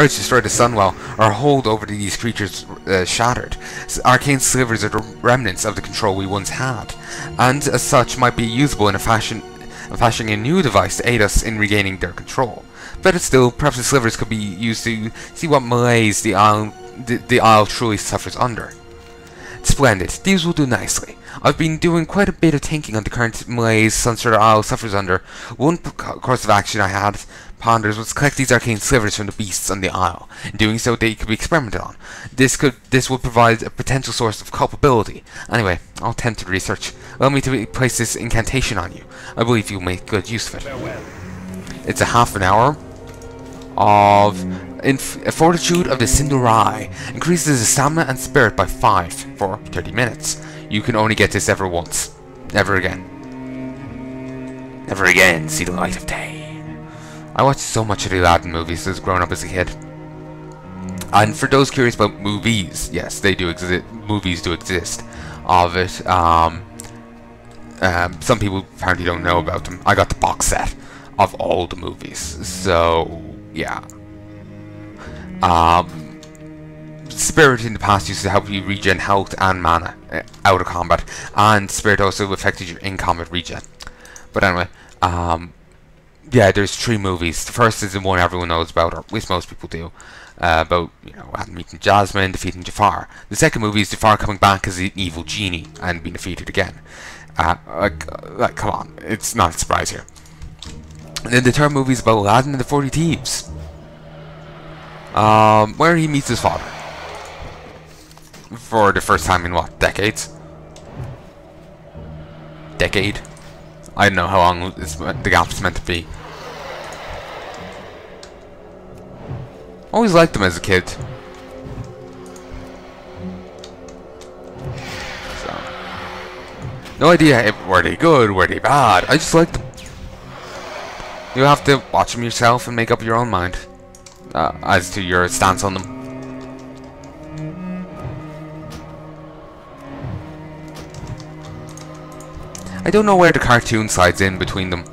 tried to destroy the Sunwell, our hold over these creatures shattered. Arcane slivers are the remnants of the control we once had, and as such might be usable in fashioning a new device to aid us in regaining their control. Better still, perhaps the slivers could be used to see what malaise the Isle truly suffers under. Splendid, these will do nicely. I've been doing quite a bit of thinking on the current malaise Sunstar Isle suffers under. One course of action I had pondered was to collect these arcane slivers from the beasts on the Isle. In doing so, they could be experimented on. This would provide a potential source of culpability. Anyway, I'll tend to research. Allow me to place this incantation on you. I believe you'll make good use of it. It's a half an hour of Fortitude of the Sindurai. Increases the stamina and spirit by 5 for 30 minutes. You can only get this ever once. Never again. Never again see the light of day. I watched so much of the Aladdin movies as growing up as a kid. And for those curious about movies, yes, they do exist. Movies do exist of it. Some people apparently don't know about them. I got the box set of all the movies, so yeah. Spirit in the past used to help you regen health and mana out of combat, and Spirit also affected your in-combat regen. But anyway, yeah, there's 3 movies. The first is the one everyone knows about, or at least most people do, about, you know, meeting Jasmine, defeating Jafar. The second movie is Jafar coming back as an evil genie and being defeated again. Like, come on, it's not a surprise here. And then the third movie is about Aladdin and the 40 Thieves, where he meets his father for the first time in what, decades? Decade? I don't know how long the gap's meant to be. Always liked them as a kid. So, no idea if were they good, were they bad. I just liked them. You have to watch them yourself and make up your own mind as to your stance on them. I don't know where the cartoon slides in between them.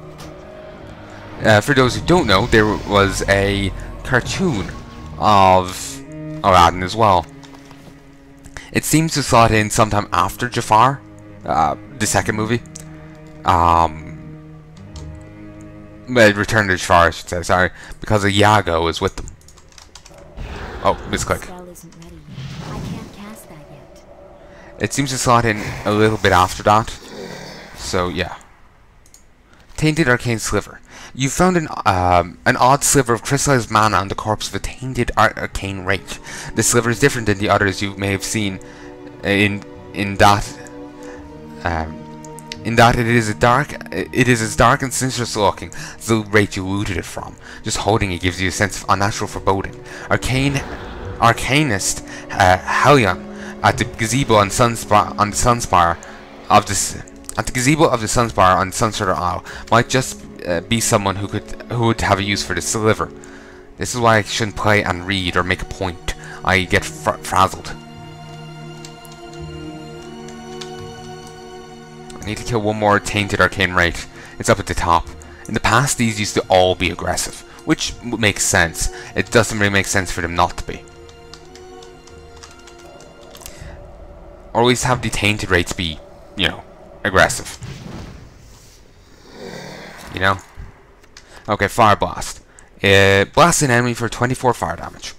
For those who don't know, there was a cartoon of Aladdin as well. It seems to slot in sometime after Jafar, the second movie. Well, Return to Jafar, I should say, sorry, because Iago is with them. Oh, misclick. It seems to slot in a little bit after that. So yeah. Tainted Arcane Sliver. You found an odd sliver of crystallized mana on the corpse of a tainted arcane wraith. This sliver is different than the others you may have seen in that it is as dark and sinister looking as the wraith you looted it from. Just holding it gives you a sense of unnatural foreboding. Arcanist Heya at the gazebo on the Sunspire of the Sunstar Isle might just be someone who would have a use for this sliver. This is why I shouldn't play and read or make a point. I get frazzled. I need to kill one more tainted arcane wraith. It's up at the top. In the past, these used to all be aggressive, which makes sense. It doesn't really make sense for them not to be. Or at least have the tainted wraiths be, you know, aggressive. You know? Okay, Fire Blast. Blast an enemy for 24 fire damage.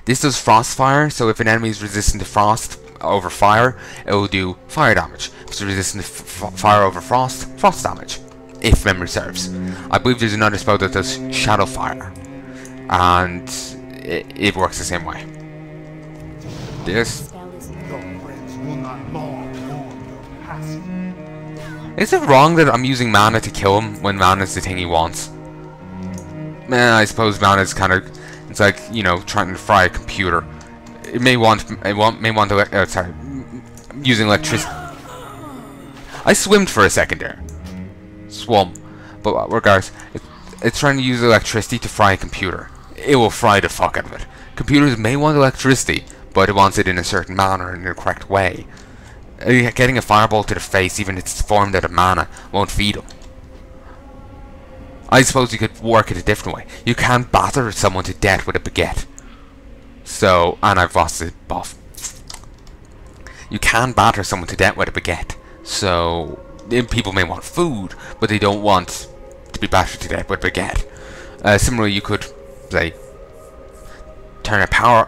This does frost fire, so if an enemy is resistant to frost over fire, it will do fire damage. If it's resistant to fire over frost, frost damage. If memory serves. I believe there's another spell that does shadow fire, and it works the same way. This. Is it wrong that I'm using mana to kill him when mana is the thing he wants? Man, I suppose mana is kind of, it's like, you know, trying to fry a computer. It may want to, sorry, using electricity. I swimmed for a second there. Swum. But regardless, it's trying to use electricity to fry a computer. It will fry the fuck out of it. Computers may want electricity, but it wants it in a certain manner, in the correct way. Getting a fireball to the face, even if it's formed out of mana, won't feed him. I suppose you could work it a different way. You can batter someone to death with a baguette. So, and I've lost it off. You can batter someone to death with a baguette. So, people may want food, but they don't want to be battered to death with a baguette. Similarly, you could, say, turn a power,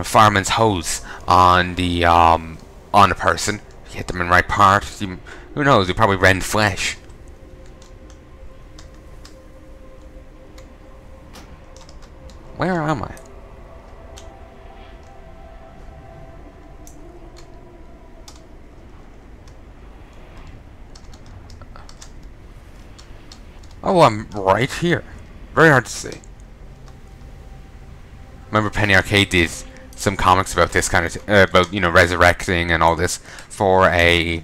fireman's hose on the person. You hit them in the right part. Who knows? You probably rend flesh. Where am I? Oh, I'm right here. Very hard to see. Remember Penny Arcade did some comics about this kind of about resurrecting and all this for a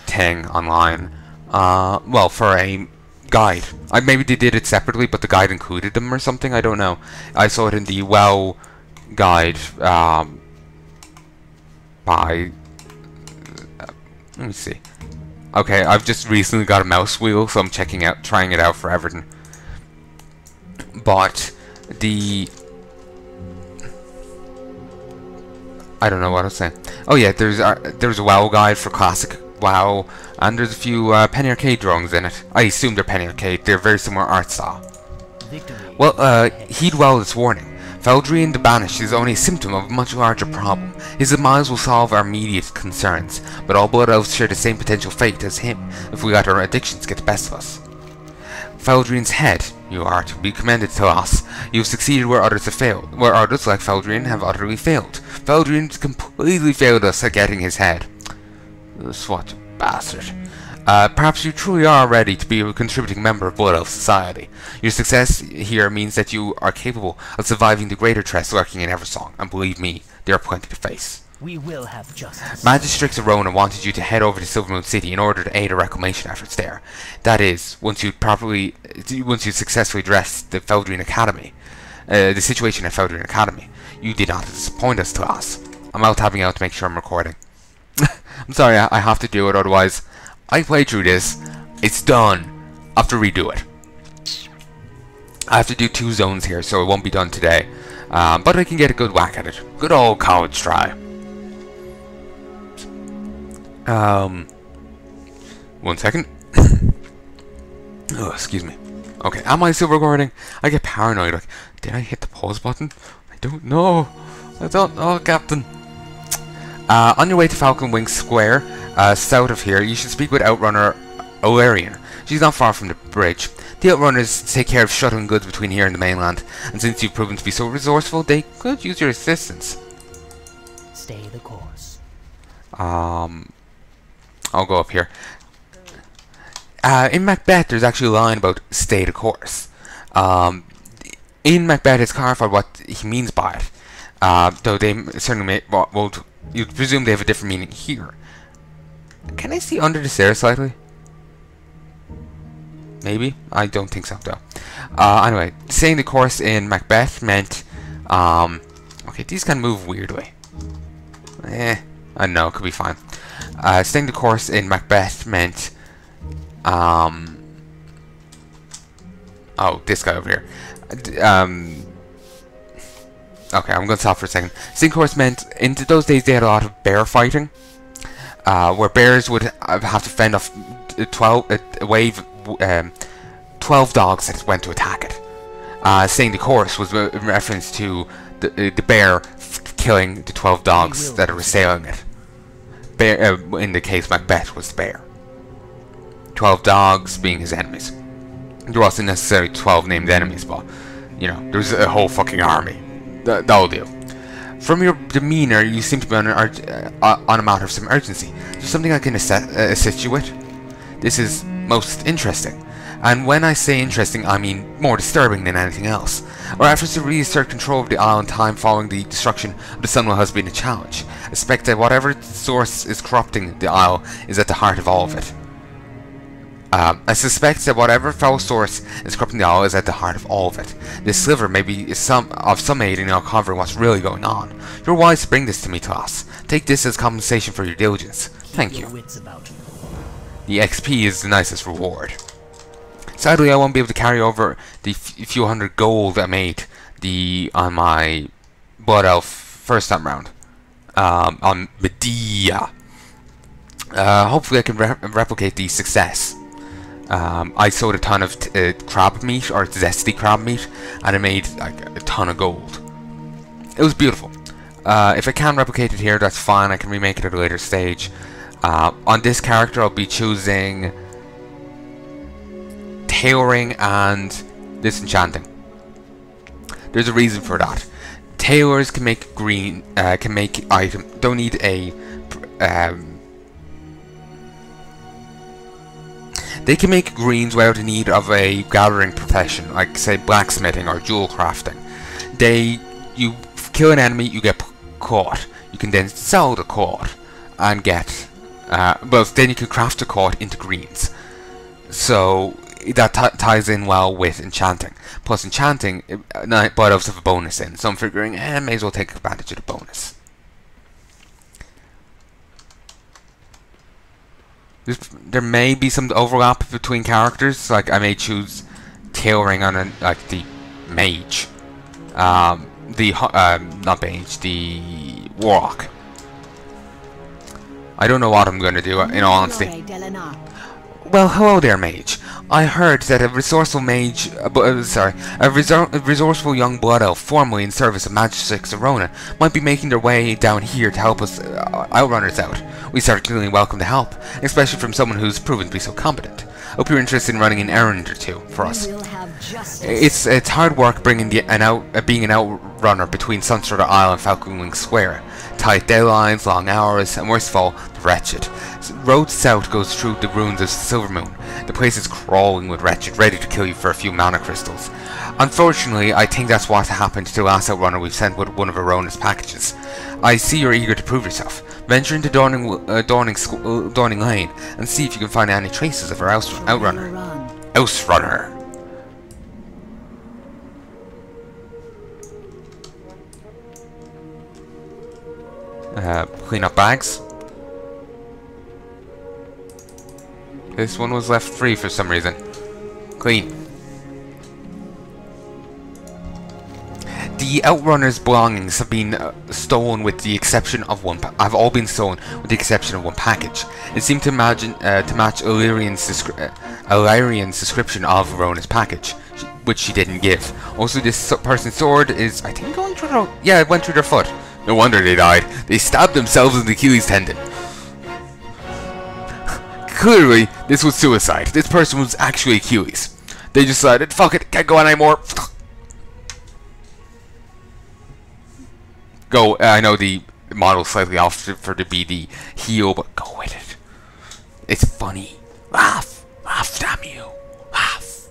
thing online. Well, for a guide. Maybe they did it separately, but the guide included them or something. I don't know. I saw it in the WoW guide by. Let me see. Okay, I've just recently got a mouse wheel, so I'm trying it out for everything. But I don't know what I was saying. Oh yeah, there's a WoW guide for classic WoW, and there's a few Penny Arcade drawings in it. I assume they're Penny Arcade. They're very similar art style. Well, heed well this warning. Falthrien the Banished is only a symptom of a much larger problem. His demise will solve our immediate concerns, but all Blood Elves share the same potential fate as him if we let our addictions get the best of us. Falthrien's head, you are to be commended to us. You have succeeded where others have failed, where others, like Falthrien, have utterly failed. Falthrien completely failed us at getting his head. What a bastard. Perhaps you truly are ready to be a contributing member of Blood Elf Society. Your success here means that you are capable of surviving the greater threats lurking in Eversong, and believe me, there are plenty to face. We will have justice. Magistrix Arona wanted you to head over to Silvermoon City in order to aid our reclamation efforts there. That is, once you successfully addressed the Falthrien Academy, the situation at Falthrien Academy. You did not disappoint us, Thalas. I'm out tapping out to make sure I'm recording. I'm sorry, I have to do it, otherwise I played through this, it's done, I have to redo it. I have to do 2 zones here, so it won't be done today. But I can get a good whack at it. Good old college try. 1 second. Oh, excuse me. Okay, am I still recording? I get paranoid, like, did I hit the pause button? I don't know. I don't know, Captain. On your way to Falcon Wing Square, south of here, you should speak with Outrunner Olarian. She's not far from the bridge. The Outrunners take care of shuttling goods between here and the mainland, and since you've proven to be so resourceful, they could use your assistance. Stay the course. I'll go up here. In Macbeth, there's actually a line about stay the course. In Macbeth, it's clarified what he means by it. Though they certainly you'd presume they have a different meaning here. Can I see under the stairs slightly? Maybe? I don't think so, though. Anyway, staying the course in Macbeth meant... okay, these can move weirdly. I don't know, it could be fine. Staying the course in Macbeth meant... oh, this guy over here. Okay, I'm going to stop for a second. Staying the course meant, in those days they had a lot of bear fighting. Where bears would have to fend off 12 dogs that went to attack it. Staying the course was in reference to the bear killing the 12 dogs that are assailing it. Bear, in the case Macbeth was the bear. 12 dogs being his enemies. There wasn't necessarily 12 named enemies, but, you know, there was a whole fucking army. That'll do. From your demeanor, you seem to be on a matter of some urgency. Is there something I can assist you with? This is most interesting. And when I say interesting, I mean more disturbing than anything else. Our efforts to reassert control of the isle in time following the destruction of the Sunwell has been a challenge. I suspect that whatever source is corrupting the isle is at the heart of all of it. I suspect that whatever foul source is corrupting the isle is at the heart of all of it. This sliver may be of some aid in uncovering what's really going on. You're wise to bring this to me, Thalas. Take this as compensation for your diligence. Thank you. The XP is the nicest reward. Sadly, I won't be able to carry over the few hundred gold I made on my Blood Elf first time round on Medea. Hopefully I can replicate the success. I sold a ton of crab meat, or zesty crab meat, and I made like a ton of gold. It was beautiful. If I can't replicate it here, that's fine. I can remake it at a later stage. On this character, I'll be choosing tailoring and disenchanting. There's a reason for that. Tailors can make don't need a they can make greens without the need of a gathering profession, like say blacksmithing or jewel crafting. You kill an enemy, you get caught. You can then sell the caught and get then you can craft the caught into greens. So that ties in well with enchanting. Plus enchanting, Blood Elves have a bonus in, so I'm figuring may as well take advantage of the bonus. There may be some overlap between characters, like I may choose tailoring on the mage. Not mage, the warlock. I don't know what I'm going to do, in all honesty. Well, hello there, mage. I heard that a resourceful mage, a resourceful young blood elf formerly in service of Magicix Arona might be making their way down here to help us outrunners out. We certainly welcome the help, especially from someone who's proven to be so competent. Hope you're interested in running an errand or two for us. It's hard work being an outrunner between Sunstrider Isle and Falthrien Square. Tight deadlines, long hours, and worst of all, the wretched. Road south goes through the ruins of Silvermoon. The place is crawling with wretched, ready to kill you for a few mana crystals. Unfortunately, I think that's what happened to the last outrunner we've sent with one of Arona's packages. I see you're eager to prove yourself. Venture into Dawning Lane and see if you can find any traces of our outrunner. Outrunner. Clean up bags. This one was left free for some reason. Clean. The Outrunner's belongings have been stolen with the exception of one. Have all been stolen with the exception of one package. It seemed to match Illyrian's description of Rona's package, which she didn't give. Also, this person's sword is, I think, going through their... Yeah, it went through their foot. No wonder they died. They stabbed themselves in the Achilles tendon. Clearly, this was suicide. This person was actually Achilles. They decided, fuck it, can't go on anymore. Go, I know the model's slightly off for the BD heel, but go with it. It's funny. Laugh. Laugh, damn you. Laugh.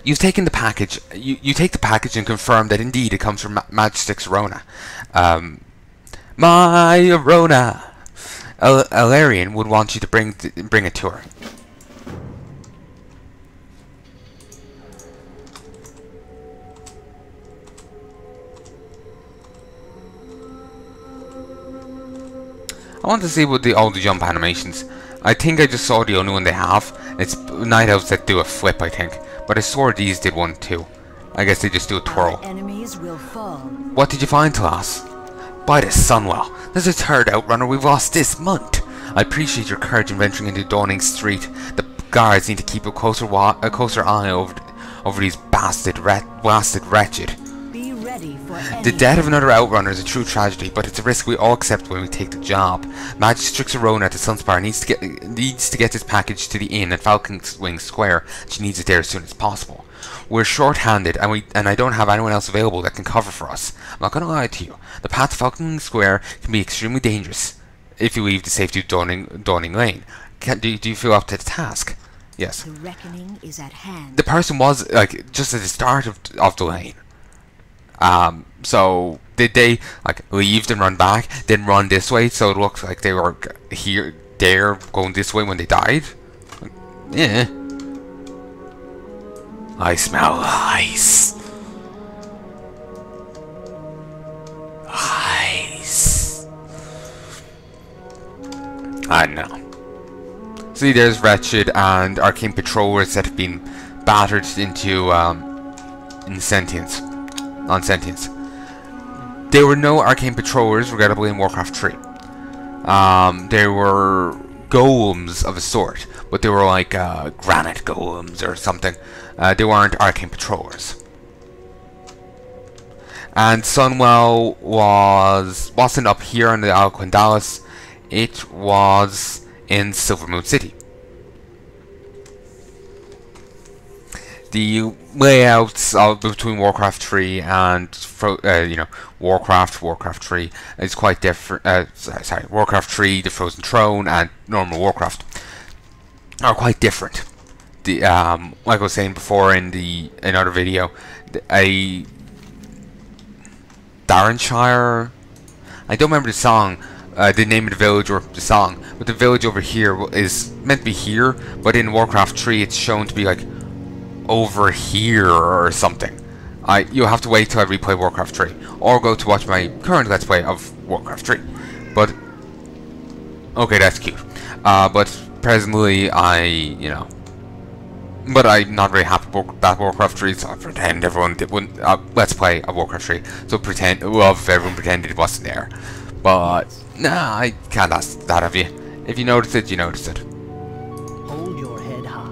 You've taken the package. You take the package and confirm that indeed it comes from Magicix Arona. My Arona. Illyrian would want you to bring it to her. I want to see what all the jump animations. I think I just saw the only one they have. It's Night Elves that do a flip, I think. But I swore these did one too. I guess they just do a twirl. Enemies will fall. What did you find, Thalas? By the Sunwell, there's a third outrunner we've lost this month. I appreciate your courage in venturing into Dawning Street. The guards need to keep a closer eye over these blasted wretched. Be ready for The death of another outrunner is a true tragedy, but it's a risk we all accept when we take the job. Magicix Arona at the Sunspire needs to get this package to the inn at Falthrien Square. She needs it there as soon as possible. We're short-handed, and I don't have anyone else available that can cover for us. I'm not going to lie to you. The path to Falthrien Square can be extremely dangerous if you leave the safety of Dawning Lane. Do you feel up to the task? Yes. The reckoning is at hand. The person was like just at the start of the lane. So did they like leave and run back, then run this way? So it looks like they were there going this way when they died. Yeah. I smell ice. Ice. I know. See, there's Wretched and Arcane Patrollers that have been battered into non-sentience. There were no Arcane Patrollers, regrettably, in Warcraft 3. There were golems of a sort, but they were like granite golems or something. They weren't Arcane Patrollers. And Sunwell wasn't up here on the Phillip and I'm. It was in Silvermoon City. The layouts between Warcraft 3 and Warcraft 3 is quite different. Warcraft 3, the Frozen Throne, and normal Warcraft are quite different. The like I was saying before in another video, a Darrenshire. I don't remember the song, the name of the village or the song, but the village over here is meant to be here, but in Warcraft 3 it's shown to be like over here or something. You'll have to wait till I replay Warcraft 3, or go to watch my current Let's Play of Warcraft 3. But okay, that's cute. But presently, I'm not very happy with that Warcraft 3, so I pretend everyone wouldn't Let's Play of Warcraft 3. So everyone pretended it wasn't there. But nah, I can't ask that of you. If you noticed it, you noticed it. Hold your head high.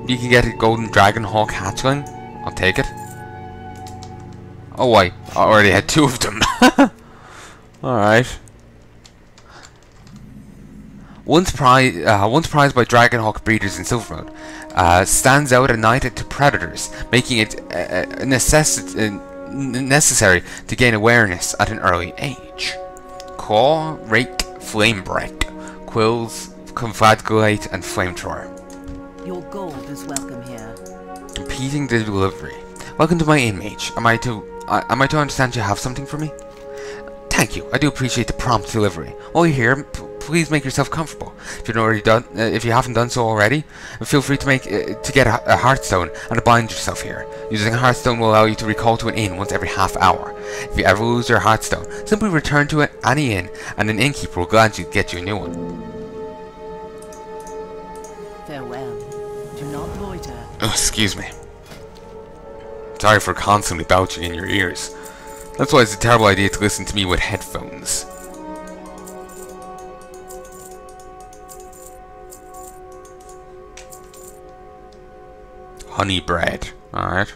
You can get a golden dragon hawk hatchling. I'll take it. Oh, I already had 2 of them. Alright. Once prized by Dragonhawk breeders in Silvermoon, stands out at night to predators, making it necessary to gain awareness at an early age. Claw, Rake, Flamebreak, Quills, Conflagelate, and Flamethrower. Your gold is welcome here. Repeating the delivery. Welcome to my inn, mage. Am I to understand you have something for me? Thank you. I do appreciate the prompt delivery. While you're here, please make yourself comfortable. If you haven't done so already, feel free to get a heartstone and to bind yourself here. Using a heartstone will allow you to recall to an inn once every half hour. If you ever lose your heartstone, simply return to any inn, and an innkeeper will gladly get you a new one. Farewell. Do not loiter. Oh, excuse me. Sorry for constantly belching in your ears. That's why it's a terrible idea to listen to me with headphones. Honey bread. Alright.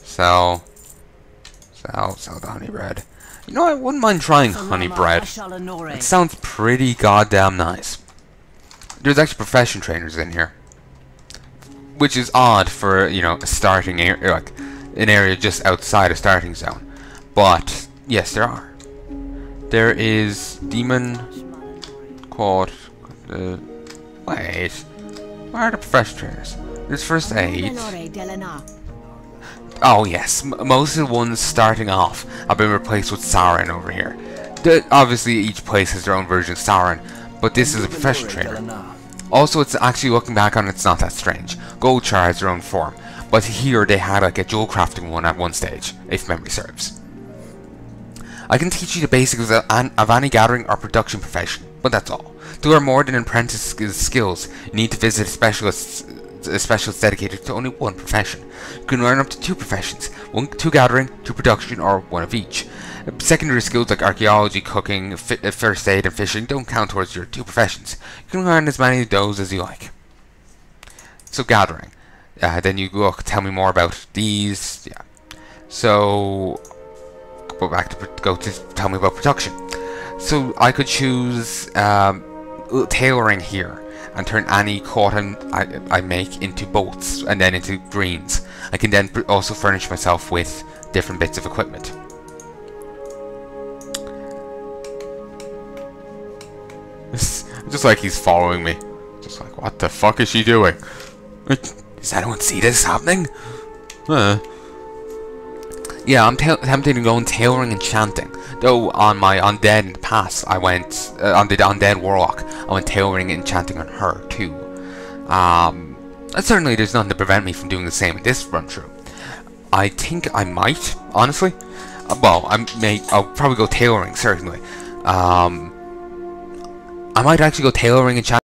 Sell the honey bread. You know, I wouldn't mind trying honey bread. It sounds pretty goddamn nice. There's actually profession trainers in here, which is odd for, a starting area, like an area just outside a starting zone. But yes, there are. There is demon called wait. Where are the profession trainers? There's first aid. Oh yes, most of the ones starting off have been replaced with Sauron over here. Obviously, each place has their own version of Sauron, but this is a profession trainer. Also, it's actually, looking back on it, it's not that strange. Goldchar has their own form, but here they had like a jewel crafting one at one stage, if memory serves. I can teach you the basics of any gathering or production profession, but that's all. To learn more than apprentice skills, you need to visit a specialist dedicated to only one profession. You can learn up to 2 professions, 2 gathering, 2 production, or 1 of each. Secondary skills like archaeology, cooking, first aid, and fishing don't count towards your 2 professions. You can learn as many of those as you like. So gathering. Then you tell me more about these. Yeah. So go to tell me about production. So I could choose tailoring here and turn any cotton I make into bolts and then into greens. I can then also furnish myself with different bits of equipment. Just like he's following me. Just like, what the fuck is she doing? Does anyone see this happening? Yeah, I'm tempted to go in tailoring and chanting. Though on my undead in the past, I went on the undead warlock. I went tailoring and chanting on her too. Certainly, there's nothing to prevent me from doing the same in this run through. I think I might, honestly. Well, I'll probably go tailoring certainly. I might actually go tailoring and